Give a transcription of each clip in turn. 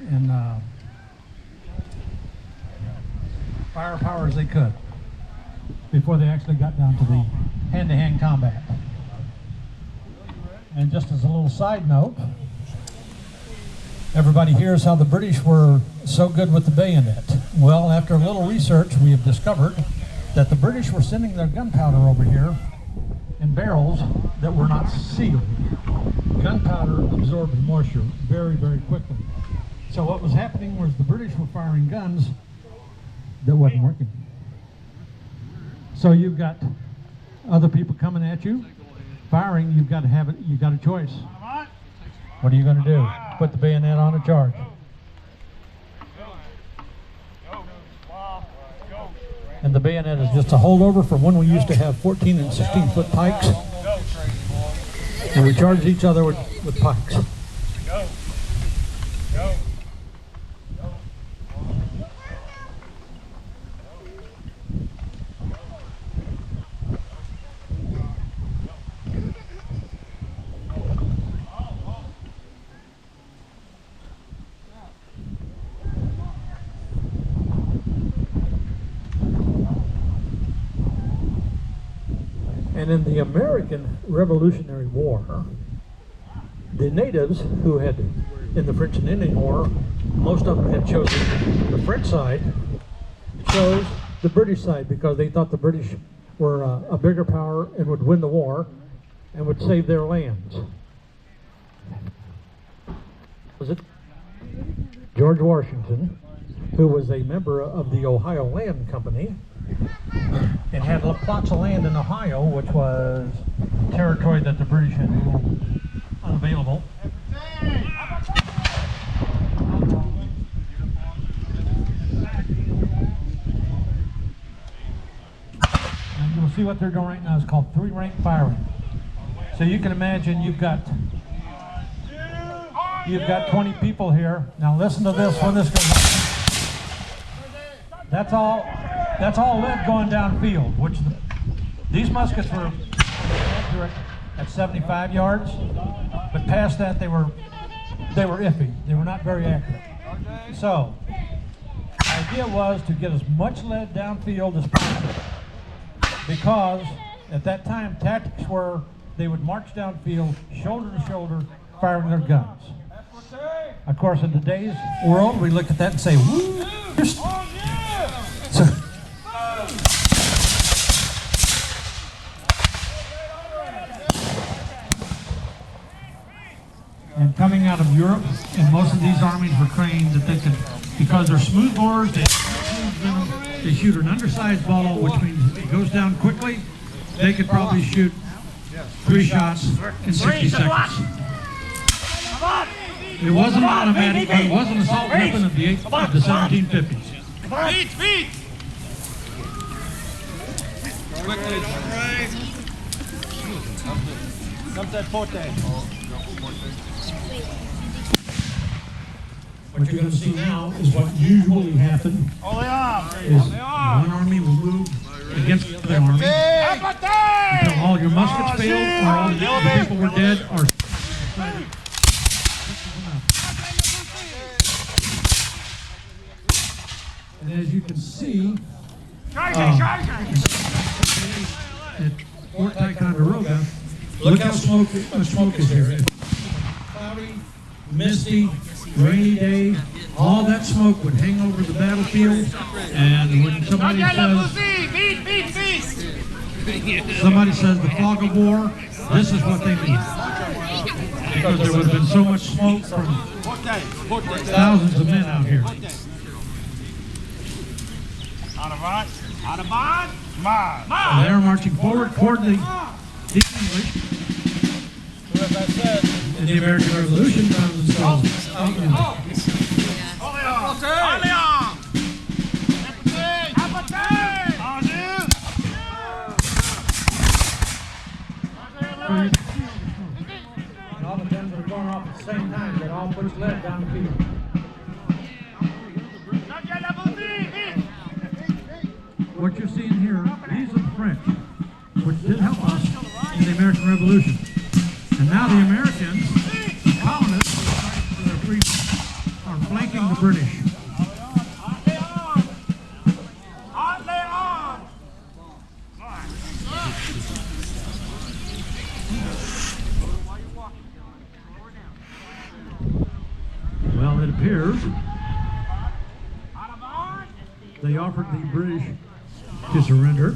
and firepower as they could before they actually got down to the hand-to-hand combat. And just as a little side note, everybody hears how the British were so good with the bayonet. Well, after a little research, we have discovered that the British were sending their gunpowder over here in barrels that were not sealed. Gunpowder absorbs moisture very, very quickly. So what was happening was the British were firing guns that wasn't working. So you've got other people coming at you, firing. You've got to have it. You've got a choice. What are you going to do? Put the bayonet on a charge. And the bayonet is just a holdover from when we used to have 14 and 16-foot pikes, and we charged each other with pikes. And in the American Revolutionary War, the natives who had, in the French and Indian War, most of them had chosen the French side, chose the British side because they thought the British were a bigger power and would win the war and would save their lands. Was it George Washington, who was a member of the Ohio Land Company, and had plots of land in Ohio, which was territory that the British had ruled unavailable. And you'll see what they're doing right now is called three-rank firing. So you can imagine you've got 20 people here. Now listen to this when this goes on. That's all lead going downfield, which these muskets were accurate at 75 yards, but past that they were iffy. They were not very accurate. So the idea was to get as much lead downfield as possible, because at that time tactics were they would march downfield shoulder to shoulder firing their guns. Of course, in today's world we look at that and say, woo! So, and coming out of Europe, and most of these armies were trained that they could, because they're smooth bores, they shoot an undersized ball, which means it goes down quickly. They could probably shoot 3 shots in 60 seconds. It wasn't automatic, but it was an assault weapon of the 1750s. Feet! Quickly, right. Come that forte. What you're going to see now is what usually happens is one army will move against the other army until all your muskets failed or all the people were dead or and as you can see at Fort Ticonderoga, look how much smoke is here. It's cloudy, misty, rainy day, all that smoke would hang over the battlefield, and when somebody says the fog of war, this is what they mean. Because there would have been so much smoke from thousands of men out here. So they're marching forward toward the English. In the American Revolution, found themselves outnumbered. And all the guns are going off at the same time. That all puts lead down the field. What you're seeing here, these are the French, which did help us in the American Revolution. And now the Americans, the colonists, are flanking the British. Well, it appears they offered the British to surrender,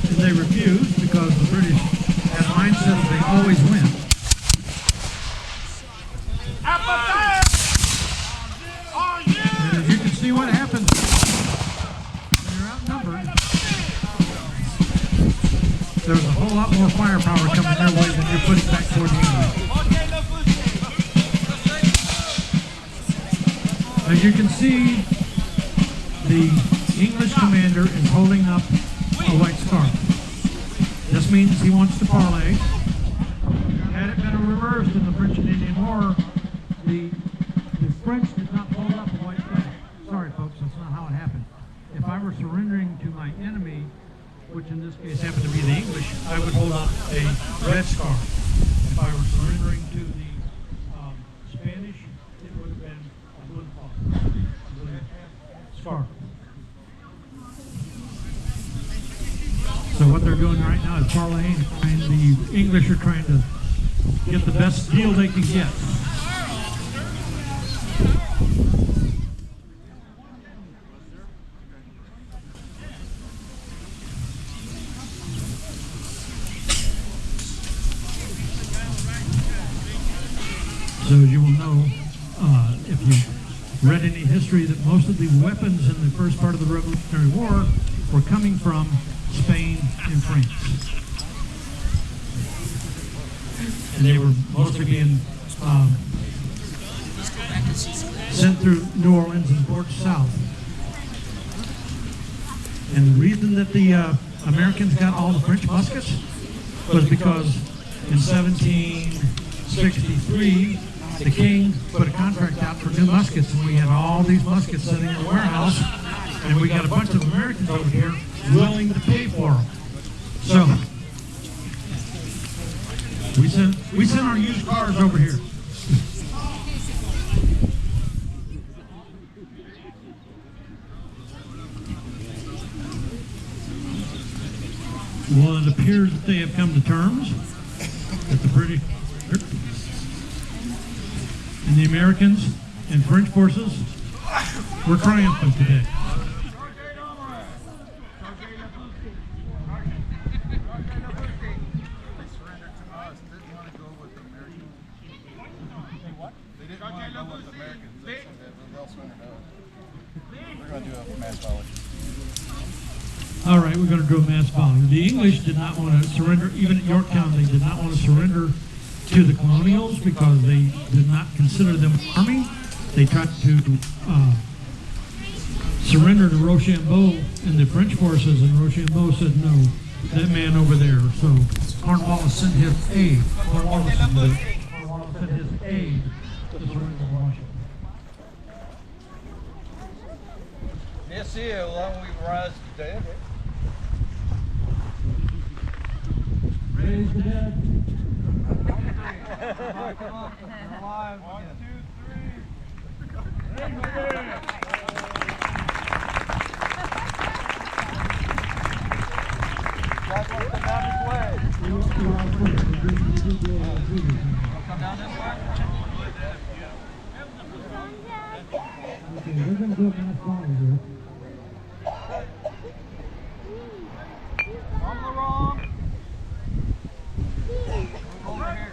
and they refused because the British had a mindset that they always win. And as you can see what happens when you're outnumbered, there's a whole lot more firepower coming their way than you're putting back toward the enemy. As you can see, the English commander is holding up a white scarf. This means he wants to parley. Had it been reversed in the French and Indian War, the French did not hold up a white flag. Sorry folks, that's not how it happened. If I were surrendering to my enemy, which in this case happened to be the English, I would hold up a red scarf. If I were surrendering to the Spanish, it would have been a blue scarf. So what they're doing right now is parlaying, and the English are trying to get the best deal they can get. So you will know, if you read any history, that most of the weapons in the first part of the Revolutionary War were coming from Spain and France. And they were mostly being sent through New Orleans and ports south. And the reason that the Americans got all the French muskets was because in 1763, the king put a contract out for new muskets, and we had all these muskets sitting in the warehouse, and we got a bunch of Americans over here willing to pay for them. So we sent our used cars over here. Well, it appears that they have come to terms, that the British and the Americans and French forces were triumphant today. All right, we're going to do a mass volley. The English did not want to surrender, even at Yorktown, they did not want to surrender to the colonials because they did not consider them an army. They tried to surrender to Rochambeau and the French forces, and Rochambeau said no, that man over there. So Cornwallis sent his aid. Cornwallis sent his aid to surrender to Washington. Merci, how long we rise today? Raise the dead. Come on. Alive. 1, 2, 3. Raise the dead. Guys want to come down this way? Come down this way? Okay, we're going to do a mass volley here. On the wrong. Over here.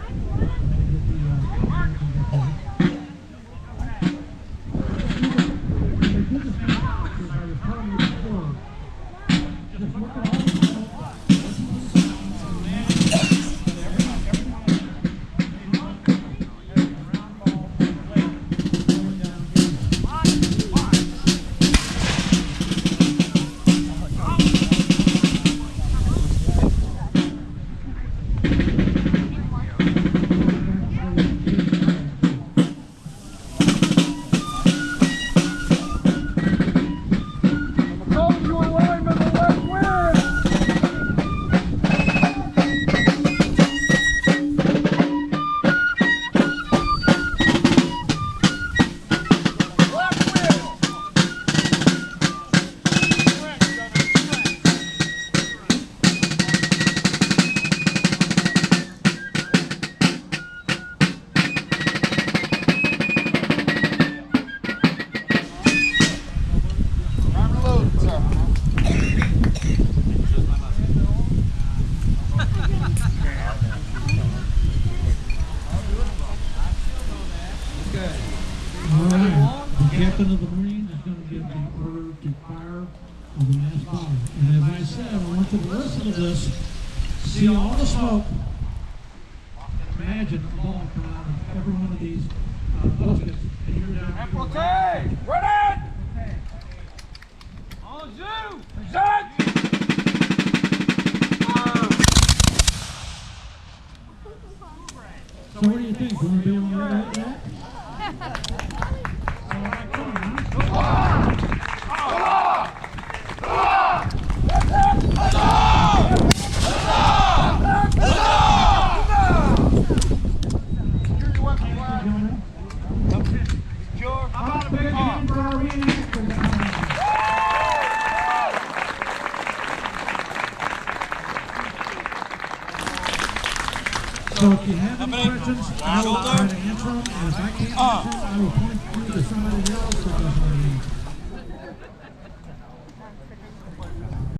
All right, the captain of the Marines is going to give the order to fire on the mass fire. And as I said, I want you to listen to this, see all the smoke. Imagine a ball coming out of every one of these muskets, and you're down. Apportez! Ready! En jeu! Present! So what do you think? Will we be able to regulate that? All right, come on, huh? So if you have any questions, I will try to answer them, and if I can't answer them, I will point you to somebody else that doesn't know the answer.